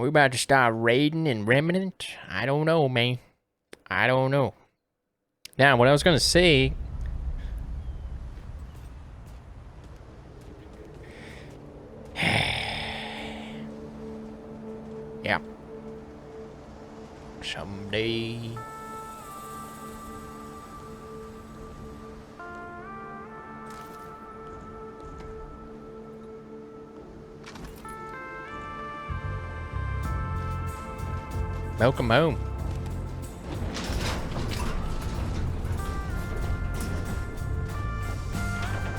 We about to start raiding in Remnant? I don't know, man. I don't know. Now, what I was gonna say... yeah. Someday... welcome home.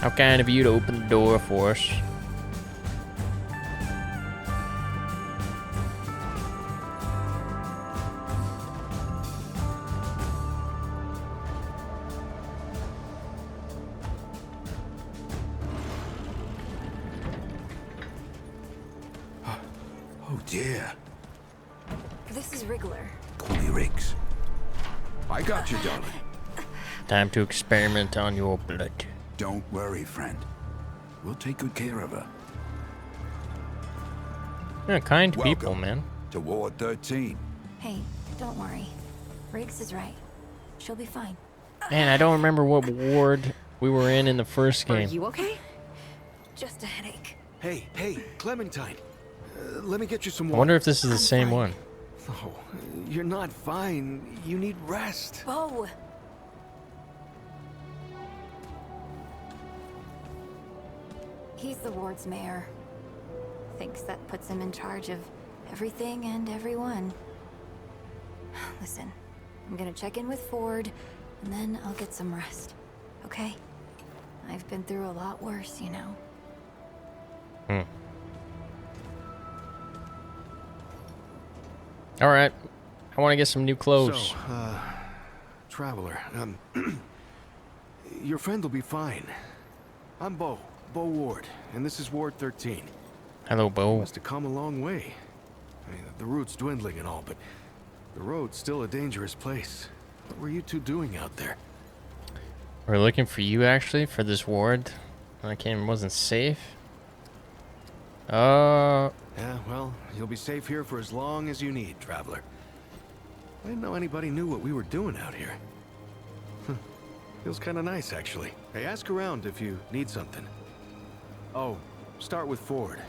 How kind of you to open the door for us. Oh dear. This is Wriggler. Call me Riggs. I got you, darling. Time to experiment on your blood. Don't worry, friend. We'll take good care of her. Yeah, kind Welcome people, man. to Ward 13. Hey, don't worry. Riggs is right. She'll be fine. Man, I don't remember what ward we were in the first Are game. you okay? Just a headache. Hey, Clementine. Let me get you some I water. wonder if this is the I'm same fine. one. Oh, you're not fine. You need rest. Bo! He's the ward's mayor. Thinks that puts him in charge of everything and everyone. Listen, I'm gonna check in with Ford, and then I'll get some rest. Okay? I've been through a lot worse, you know. All right, I want to get some new clothes. So, Traveler, your friend will be fine. I'm Bo Ward, and this is Ward 13. Hello, Bo. Must have come a long way. I mean, the route's dwindling and all, but the road's still a dangerous place. What were you two doing out there? We're looking for you, actually, for this ward. I wasn't safe. Yeah, well, you'll be safe here for as long as you need, Traveler. I didn't know anybody knew what we were doing out here. Feels kind of nice, actually. Hey, ask around if you need something. Oh, start with Ford.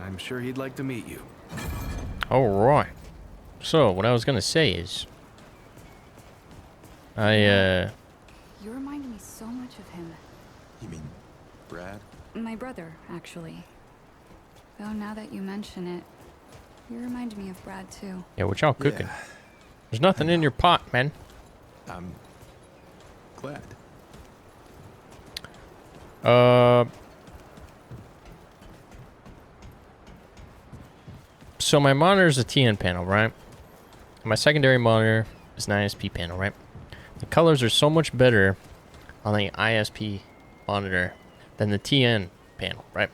I'm sure he'd like to meet you. All right. So, what I was gonna say is, You remind me so much of him. You mean Brad? My brother, actually. Though now that you mention it, you remind me of Brad too. yeah, what y'all cooking? Yeah, There's nothing in your pot, man. I'm glad. So my monitor is a TN panel, right? My secondary monitor is an ISP panel, right? The colors are so much better on the ISP monitor than the TN panel, right?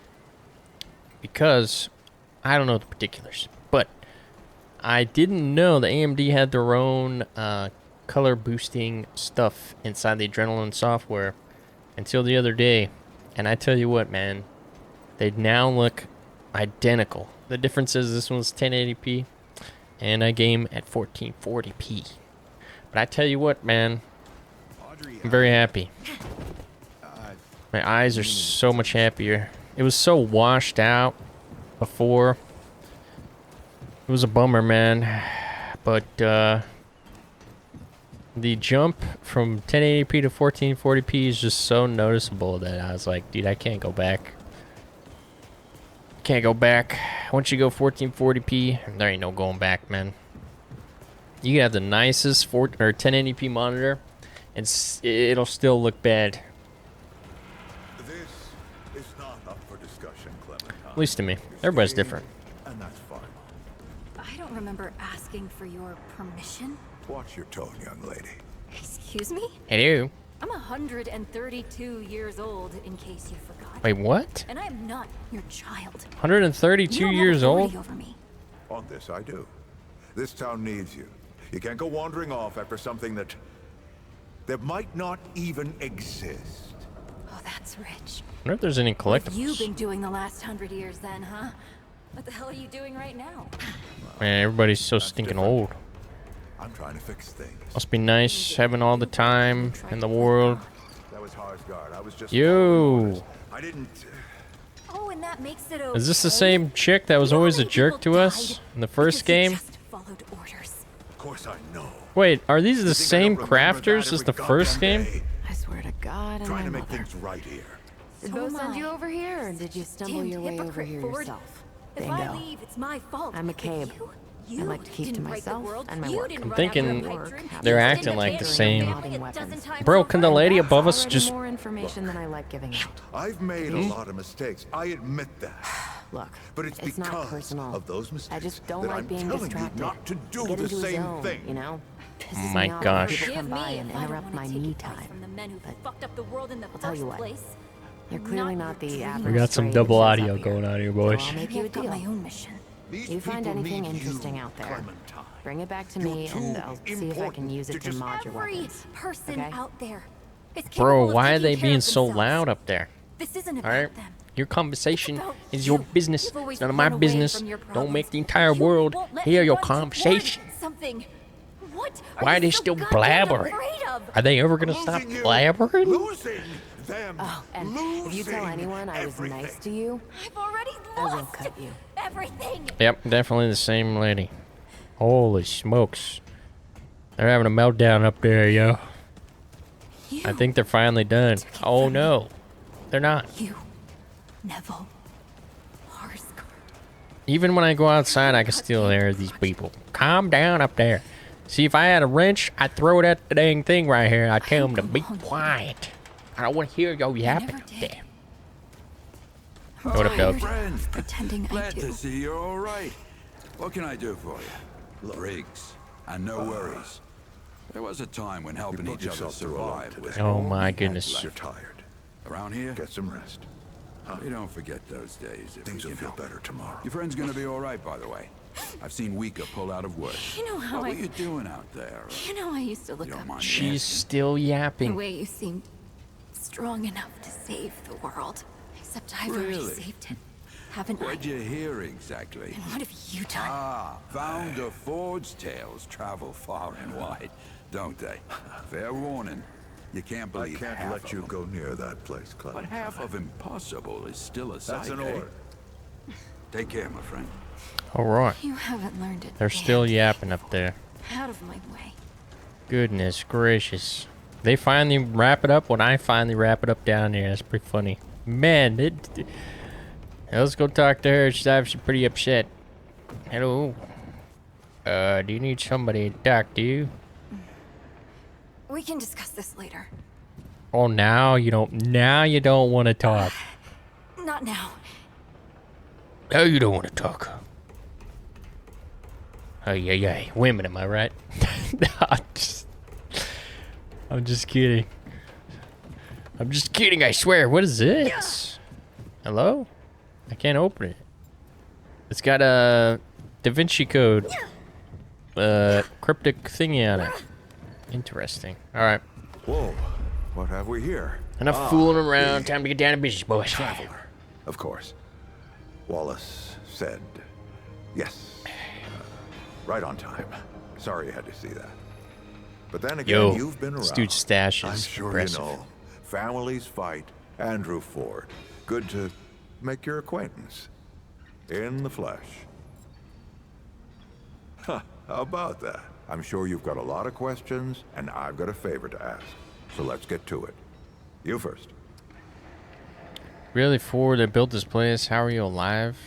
Because I don't know the particulars, but I didn't know the AMD had their own color boosting stuff inside the Adrenaline software until the other day. And I tell you what, man, they now look identical. The difference is this one's 1080p and I game at 1440p. But I tell you what, man, I'm very happy. My eyes are so much happier. It was so washed out before. It was a bummer, man. But the jump from 1080p to 1440p is just so noticeable that I was like, dude, I can't go back. Can't go back. Once you go 1440p, there ain't no going back, man. You can have the nicest 1080p monitor, and it'll still look bad. This is not up for discussion, Clementine. At least to me. Everybody's different. And that's fine. I don't remember asking for your permission. Watch your tone, young lady. Excuse me? Hello. I'm 132 years old, in case you forgot. Wait, what? And I'm not your child. 132 You don't years have old? authority over me. On this, I do. This town needs you. You can't go wandering off after something that might not even exist. Oh, that's rich. I wonder if there's any What have you collectibles. been doing the last 100 years then, huh? What the hell are you doing right now? Man, everybody's so stinking old. I'm trying to fix things. Must be nice having all the time in the world. That was Harsgard. I was just Yo. following orders. I didn't. Oh, and that makes it okay. Is this the same chick that was You know how always a many jerk people to us died in the first because you game? just followed orders. Of course I know. Wait, are these the You think I same don't remember crafters that as the every first goddamn game? day? I swear to God and Trying my to make mother. things right here. Did So Bo am send you I. over here, or did you stumble Damned your way over hypocrite, here Ford. yourself? If I Bingo. leave, it's my fault. I'm a But cabe. You I like to keep to didn't break the myself world. and my You work. didn't I'm run after thinking a pipe dream. they're You acting didn't like the abandon same. your family a dozen times Bro, over. can the lady That's above us already just... more information than I like giving out. I've made a lot of mistakes. I admit that. Look, But it's not because personal. of those mistakes I just don't that like I'm being telling distracted. you not to do Get the into a same zone, thing. you know? Pisses My me off when gosh. people come Forgive by me and if I don't interrupt wanna my take me advice time. from the men who But fucked up the world in the I'll tell you first what. place. You're clearly not the your average. dream. We got some stray double that shows audio up going on here, So boys. I'll make Maybe you a I've got deal. my own mission. These You find people anything need interesting you, out there, Clementine. bring it back to You're me, and too I'll see if I can important use to it to just- mod your Every weapons. person Okay? out there is Bro, capable of why are taking they care being of so themselves. loud up there? This isn't about Alright? them. Your conversation It's about is your you. business. You've always It's none of my run away business. from your Don't make problems. the entire You world won't let hear me your run toward conversation. Something. What Why are you they so still goddamn blabbering? afraid of? Are they ever gonna stop Losing you, blabbering? Losing them. Oh, and if you tell losing anyone I was nice everything. to you, I've already I will lost cut you. everything. Yep, definitely the same lady. Holy smokes. They're having a meltdown up there, yo. You, I think they're finally done. Oh no. They're not. you, Neville, Harsgard. Even when I go outside, I can still hear these people. Calm down up there. See, if I had a wrench, I'd throw it at the dang thing right here. I'd tell them to be quiet. I don't want to hear yo yapping never up did. there. What up, dog? Friend, Pretending I glad do. to see you're all right. What can I do for you? Briggs, and no worries. There was a time when helping put each other yourself through a lot survive today. was Oh all we my had goodness. left. You're tired. Around here, Get some rest. we don't forget those days if Things we will can feel help it. better tomorrow. Your friend's gonna be all right, by the way. I've seen Weaker pull out of work. You know how What I. were you doing out there? You know I used to look You don't up mind to me She's asking? still the yapping. way you seemed strong enough to save the world. Except I've already Really? saved it, haven't I? What'd you hear exactly? And what have you done? Ah, founder Ford's tales travel far and wide, don't they? Fair warning. You can't I believe can't half let of you them. go near that place, But Clem. half of impossible is still a sight, That's an eh? order. Take care, my friend. All right. You haven't learned it. They're still yapping up there. Out of my way. Goodness gracious. They finally wrap it up when I finally wrap it up down here. That's pretty funny. Man, let's go talk to her. She's obviously pretty upset. Hello. Do you need somebody to talk to you? We can discuss this later. Oh, now you don't want to talk. Not now. Now you don't want to talk. Oh, yeah. Women, am I right? I'm just kidding. I'm just kidding, I swear. What is this? Hello? I can't open it. It's got a Da Vinci Code. Cryptic thingy on it. Interesting. Alright. Whoa, what have we here? Enough fooling around. Time to get down to business, boys. Traveler. Of course. Wallace said yes. Right on time. Sorry you had to see that. But then again, Yo, you've been around. this dude's stash I'm is sure impressive. you know. Families fight. Andrew Ford. Good to make your acquaintance. In the flesh. Huh, how about that? I'm sure you've got a lot of questions, and I've got a favor to ask. So let's get to it. You first. Really, Ford that built this place, how are you alive?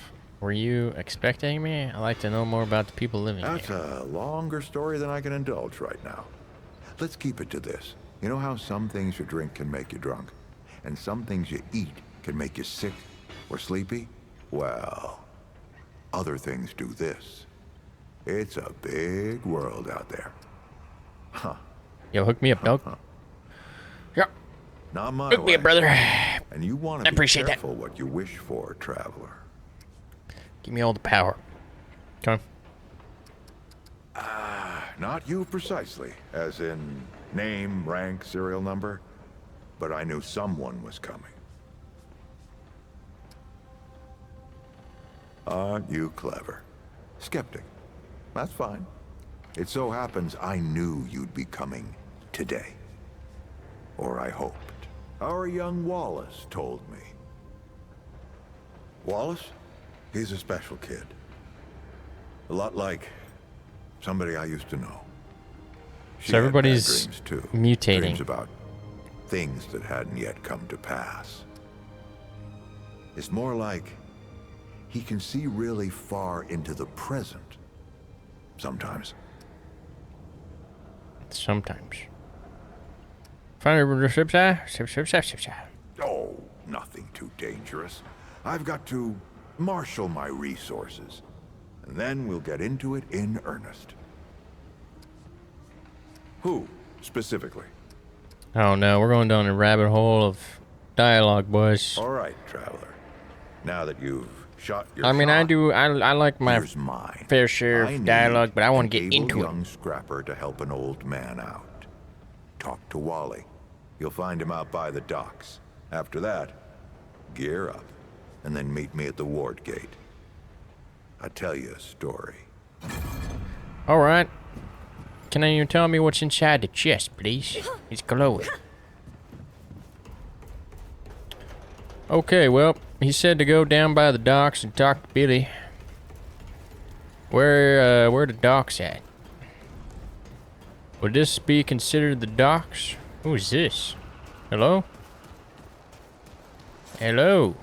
Were you expecting me? I'd like to know more about the people living That's here. a longer story than I can indulge right now. Let's keep it to this. You know how some things you drink can make you drunk? And some things you eat can make you sick or sleepy? Well, other things do this. It's a big world out there. Huh. Yo, hook me up, dog. Yeah, Not my hook me way. up, brother. And you want I to be appreciate that. careful what you wish for, traveler. Give me all the power. Come on. Not you precisely, as in name, rank, serial number, but I knew someone was coming. Aren't you clever? Skeptic. That's fine. It so happens I knew you'd be coming today. Or I hoped. Our young Wallace told me. Wallace? He's a special kid. A lot like somebody I used to know. She So had bad everybody's dreams too. mutating. Dreams about things that hadn't yet come to pass. It's more like he can see really far into the present. Sometimes. Sometimes. Finally, Oh, nothing too dangerous. I've got to marshal my resources. And then we'll get into it in earnest. Who, specifically? Oh no, we're going down a rabbit hole of dialogue, boys. All right, Traveler. Now that you've shot your I mean, shot, I like my here's mine. fair share I of need dialogue, but I want to an get able into it. young scrapper to help an old man out. Talk to Wally. You'll find him out by the docks. After that, gear up, and then meet me at the ward gate. I'll tell you a story. All right. Can you tell me what's inside the chest, please? It's glowing. Okay, well, he said to go down by the docks and talk to Billy. Where the docks at? Would this be considered the docks? Who is this? Hello? Hello?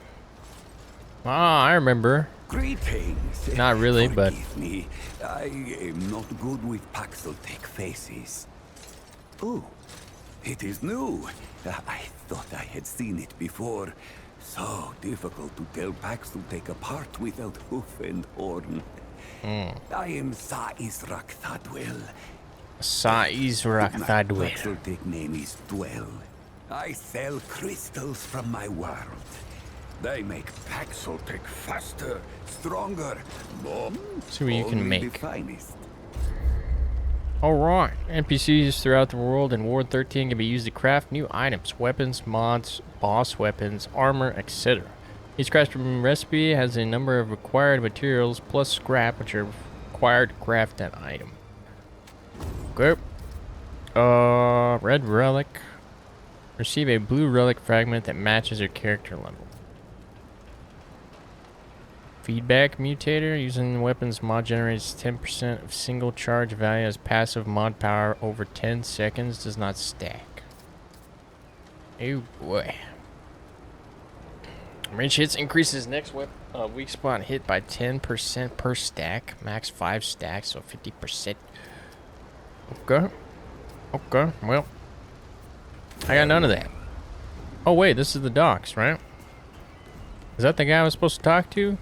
Ah, I remember. Greetings. Not really, but... Forgive me. I am not good with Paxeltech faces. Oh, it is new. I thought I had seen it before. So difficult to tell Paxeltech apart without hoof and horn. I am Sa Israk Thadwell. Sa Israk My Thadwell. Paxeltech name is Dwell. I sell crystals from my world. They make Paxeltech faster, stronger, more. See what you can only make. The finest. Alright, NPCs throughout the world in Ward 13 can be used to craft new items, weapons, mods, boss weapons, armor, etc. Each crafting recipe has a number of required materials plus scrap which are required to craft that item. Okay. Red relic. Receive a blue relic fragment that matches your character level. Feedback mutator. Using the weapons mod generates 10% of single charge value as passive mod power over 10 seconds. Does not stack. Oh boy. Range hits increases next weak spot hit by 10% per stack. Max 5 stacks, so 50%. Okay. Okay, well. I got none of that. Oh wait, this is the docks, right? Is that the guy I was supposed to talk to?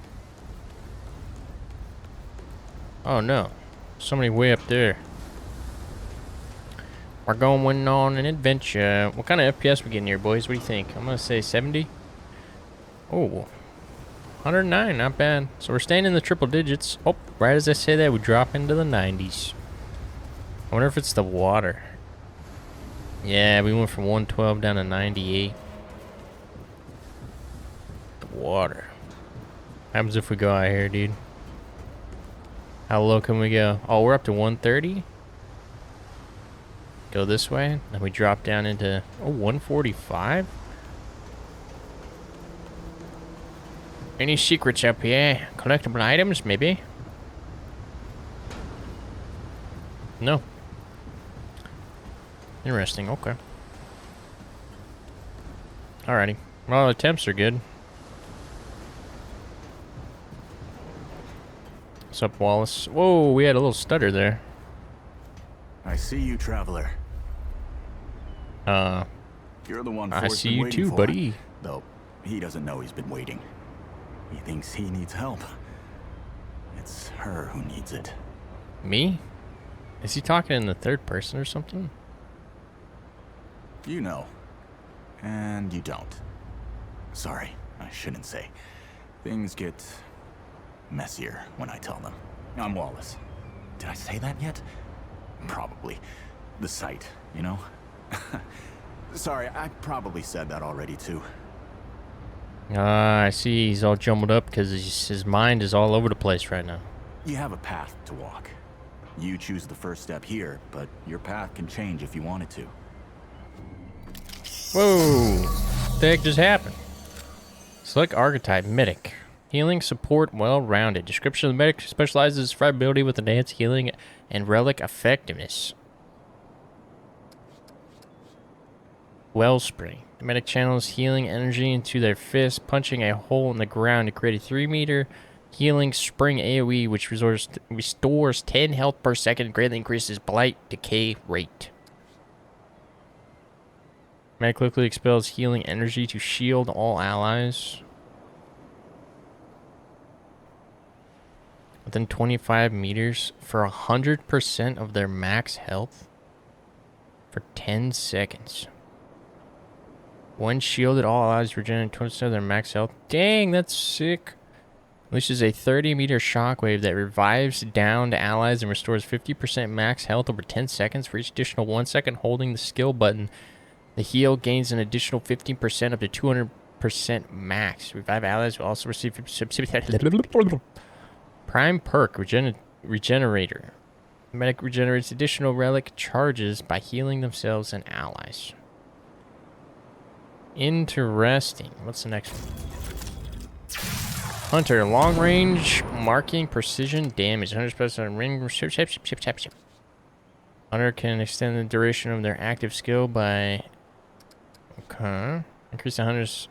Oh no, somebody way up there. We're going on an adventure. What kind of FPS we getting here, boys? What do you think? I'm gonna say 70. Oh, 109, not bad. So we're staying in the triple digits. Oh, right as I say that, we drop into the 90s. I wonder if it's the water. Yeah, we went from 112 down to 98. The water. What happens if we go out here, dude? How low can we go? Oh, we're up to 130. Go this way, then we drop down into 145. Any secrets up here? Collectible items, maybe? No. Interesting. Okay. Alrighty. Well, the temps are good. What's up, Wallace? Whoa, we had a little stutter there. I see you, traveler. You're the one I Ford's see been you waiting too, for. buddy. Though he doesn't know he's been waiting. He thinks he needs help. It's her who needs it. Me? Is he talking in the third person or something? You know. And you don't. Sorry, I shouldn't say. Things get messier when I tell them. I'm Wallace. Did I say that yet? Probably. The site, you know? Sorry, I probably said that already too. I see he's all jumbled up because his mind is all over the place right now. You have a path to walk. You choose the first step here, but your path can change if you wanted to. Whoa! What the heck just happened? Select archetype, medic. Healing, support, well-rounded. Description of the medic specializes in survivability with enhanced healing and relic effectiveness. Wellspring. The medic channels healing energy into their fist, punching a hole in the ground to create a 3-meter healing spring AoE, which restores 10 health per second, greatly increases blight decay rate. Medic quickly expels healing energy to shield all allies within 25 meters for 100% of their max health for 10 seconds. When shielded, all allies regenerate 20% of their max health. Dang, that's sick. Unleashes a 30-meter shockwave that revives downed allies and restores 50% max health over 10 seconds. For each additional 1 second holding the skill button, the heal gains an additional 15% up to 200% max. Revive allies will also receive 50%. Prime perk, Regenerator. The medic regenerates additional relic charges by healing themselves and allies. Interesting. What's the next one? Hunter, long range, marking, precision, damage. 100% ring. Hunter can extend the duration of their active skill by... Okay. Increase the hunter's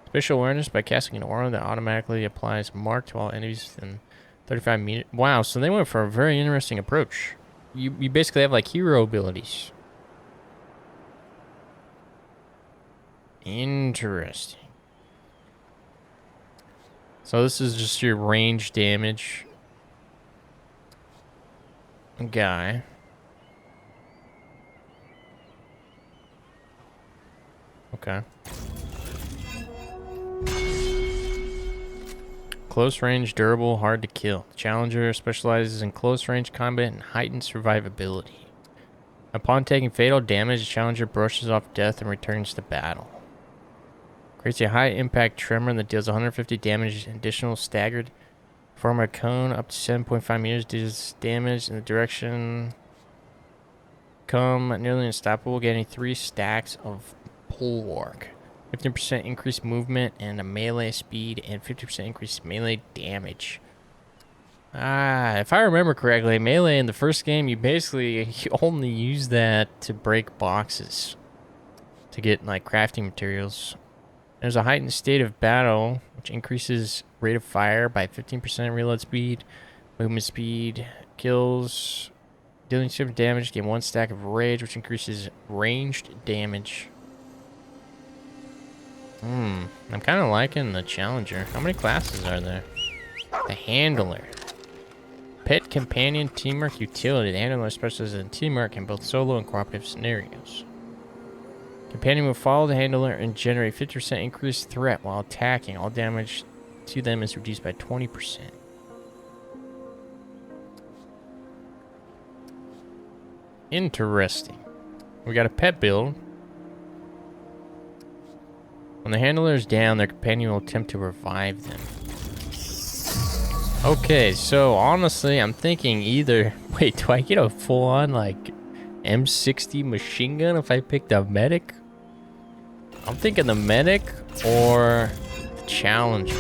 special awareness by casting an aura that automatically applies mark to all enemies within 35 meters. Wow, so they went for a very interesting approach. You basically have like hero abilities. Interesting. So this is just your range damage guy. Okay. Close range, durable, hard to kill. Challenger specializes in close range combat and heightened survivability. Upon taking fatal damage, the challenger brushes off death and returns to battle. Creates a high impact tremor that deals 150 damage, additional staggered. Form a cone up to 7.5 meters, deals damage in the direction. Come nearly unstoppable, getting 3 stacks of bulwark. 15% increased movement and a melee speed, and 50% increased melee damage. If I remember correctly, melee in the first game, you only use that to break boxes. To get, like, crafting materials. There's a heightened state of battle, which increases rate of fire by 15%, reload speed, movement speed, kills, dealing super damage, gain 1 stack of rage, which increases ranged damage. I'm kind of liking the Challenger. How many classes are there? The Handler. Pet, Companion, Teamwork, Utility. The Handler specializes in teamwork in both solo and cooperative scenarios. Companion will follow the Handler and generate 50% increased threat while attacking. All damage to them is reduced by 20%. Interesting. We got a pet build. When the Handler is down, their companion will attempt to revive them. Okay, so honestly, I'm thinking either... Wait, do I get a full-on, like, M60 machine gun if I pick the medic? I'm thinking the medic or the Challenger.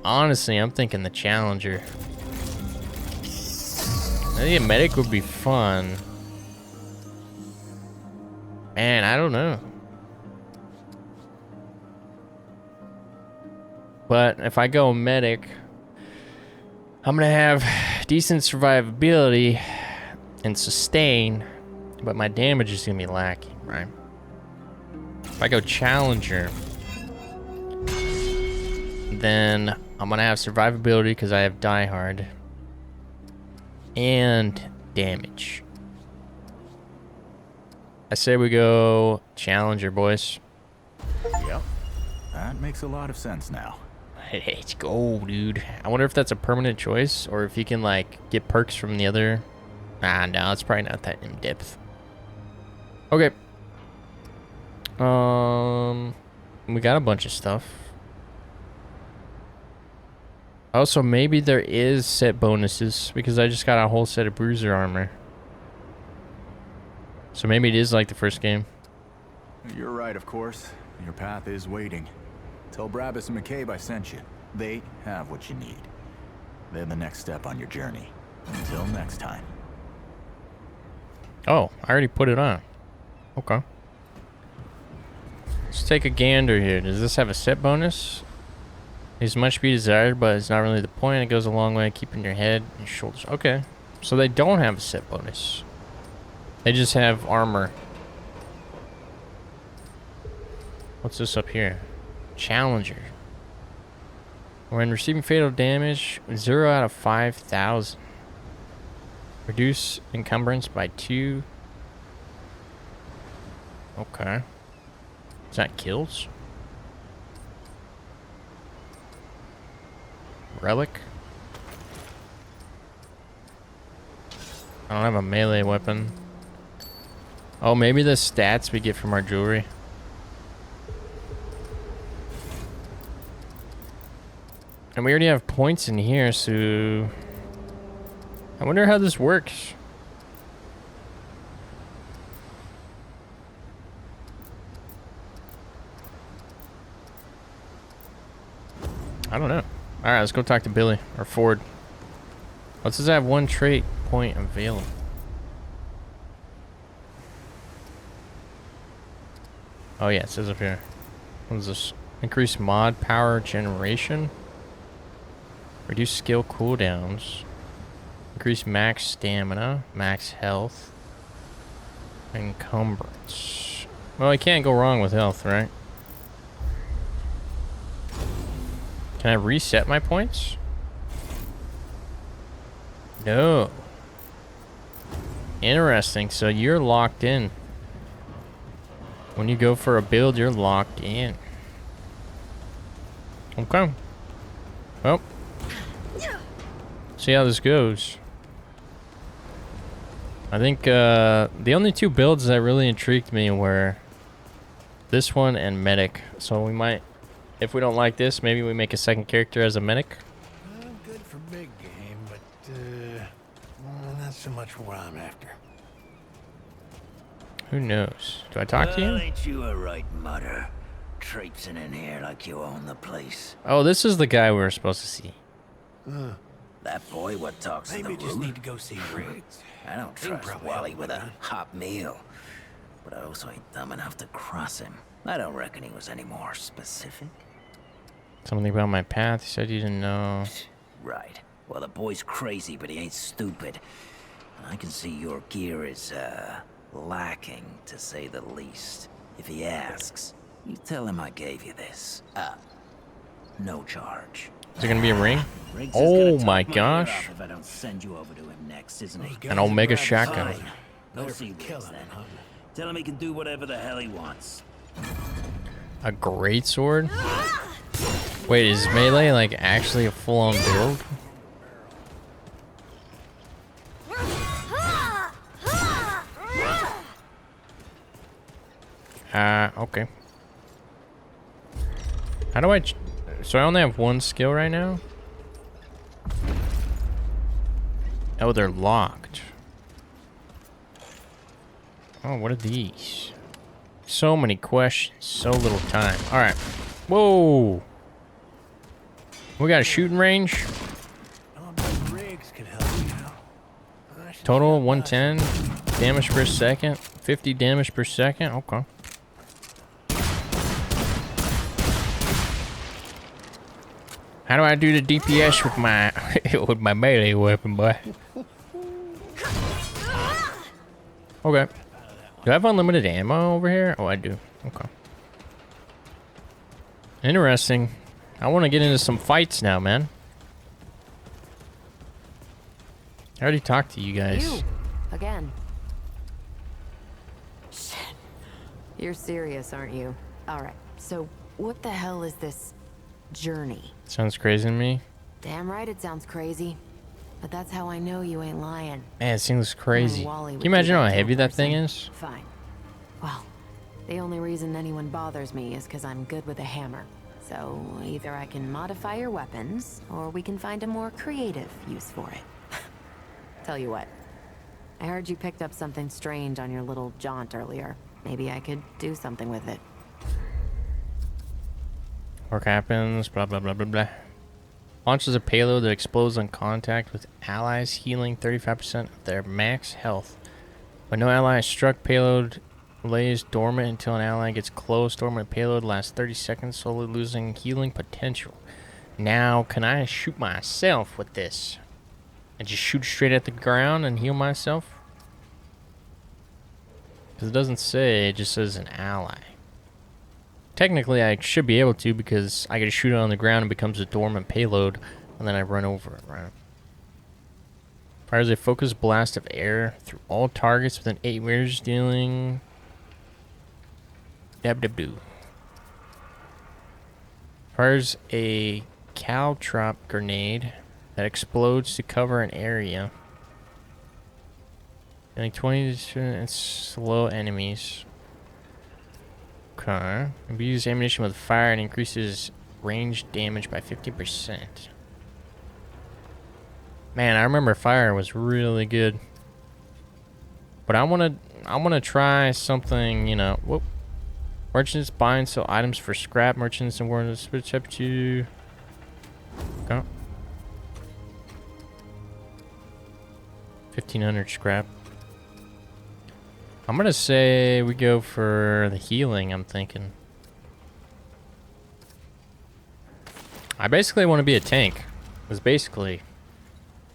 Honestly, I'm thinking the Challenger. I think a medic would be fun. Man, I don't know. But if I go medic, I'm gonna have decent survivability and sustain, but my damage is gonna be lacking, right? If I go Challenger, then I'm gonna have survivability because I have Die Hard and damage. I say we go Challenger, boys. Yep, that makes a lot of sense now. Let's go, dude. I wonder if that's a permanent choice or if you can, like, get perks from the other. No, it's probably not that in depth. Okay. We got a bunch of stuff. Also, maybe there is set bonuses because I just got a whole set of bruiser armor. So maybe it is like the first game. You're right, of course. Your path is waiting. Tell Brabus and McCabe I sent you. They have what you need. They're the next step on your journey. Until next time. Oh, I already put it on. Okay. Let's take a gander here. Does this have a set bonus? Is much be desired, but it's not really the point. It goes a long way keeping your head and shoulders. Okay. So they don't have a set bonus. They just have armor. What's this up here? Challenger. When receiving fatal damage, 0 out of 5,000. Reduce encumbrance by 2. Okay. Is that kills? Relic? I don't have a melee weapon. Oh, maybe the stats we get from our jewelry. And we already have points in here, so... I wonder how this works. I don't know. Alright, let's go talk to Billy, or Ford. Let's just have one trait point available. Oh yeah, it says up here. What is this? Increase mod power generation. Reduce skill cooldowns. Increase max stamina, max health. Encumbrance. Well, I can't go wrong with health, right? Can I reset my points? No. Interesting. So you're locked in. When you go for a build, you're locked in. Okay. Well. See how this goes. I think the only two builds that really intrigued me were this one and medic. So we might, if we don't like this, maybe we make a second character as a medic. Good for big game, but not so much what I'm after. Who knows? Do I talk to you? Ain't you a right mutter? Traipsing in here like you own the place. Oh, this is the guy we were supposed to see. That boy what talks to the Maybe just root? need to go see Riggs. I don't He can trust probably Wally help with with a that. hot meal. But I also ain't dumb enough to cross him. I don't reckon he was any more specific. Something about my path. He said you didn't know. Right. Well, the boy's crazy, but he ain't stupid. And I can see your gear is, lacking, to say the least. If he asks, you tell him I gave you this. No charge. Is it gonna be a ring? Riggs is Oh gonna my talk my ear gosh. off if I don't send you over to him next, isn't he? An Omega shotgun. Fine. Go see Riggs then. Tell him he can do whatever the hell he wants. A great sword? Wait, is melee like actually a full-on build? Okay. How do I... So I only have one skill right now? Oh, they're locked. Oh, what are these? So many questions, so little time. Alright. Whoa! We got a shooting range. Riggs can help you out. Total 110 damage per second. 50 damage per second. Okay. How do I do the DPS with my with my melee weapon, boy? Okay. Do I have unlimited ammo over here? Oh, I do. Okay. Interesting. I want to get into some fights now, man. I already talked to you guys. You again. Shit. You're serious, aren't you? All right. So, what the hell is this journey? Sounds crazy to me. Damn right it sounds crazy. But that's how I know you ain't lying. Man, it seems crazy. Wally Can would you imagine do how that to a heavy that person. thing is? Fine. Well, the only reason anyone bothers me is because I'm good with a hammer. So either I can modify your weapons, or we can find a more creative use for it. Tell you what, I heard you picked up something strange on your little jaunt earlier. Maybe I could do something with it. Work happens, blah blah blah blah blah. Launches a payload that explodes on contact with allies, healing 35% of their max health. When no ally is struck, payload lays dormant until an ally gets close. Dormant payload lasts 30 seconds, slowly losing healing potential. Now, can I shoot myself with this? And just shoot straight at the ground and heal myself? Because it doesn't say, it just says an ally. Technically, I should be able to, because I can shoot it on the ground and it becomes a dormant payload, and then I run over it, right? Fires a focused blast of air through all targets within 8 meters, dealing... Dab-dab-doo. Fires a caltrop grenade that explodes to cover an area. Dealing 20 and slow enemies. Okay. Imbues ammunition with fire and increases range damage by 50%. Man, I remember fire was really good. But I wanna try something, you know. Whoop. Merchants buy and sell items for scrap. Merchants and warriors switch up to. Okay. 1,500 scrap. I'm gonna say we go for the healing, I'm thinking. I basically want to be a tank. It's basically,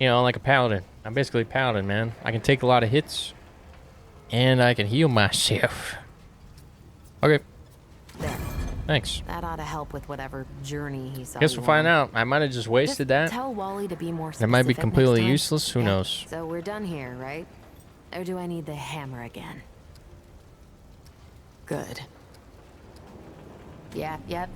you know, like a paladin. I'm basically a paladin, man. I can take a lot of hits. And I can heal myself. Okay. There. Thanks. That ought to help with whatever journey he saw. Guess we'll find out. I might have just wasted that. Tell Wally to be more That specific might be next completely time. useless. Who Yeah. knows? So we're done here, right? Or do I need the hammer again? Good. Yep,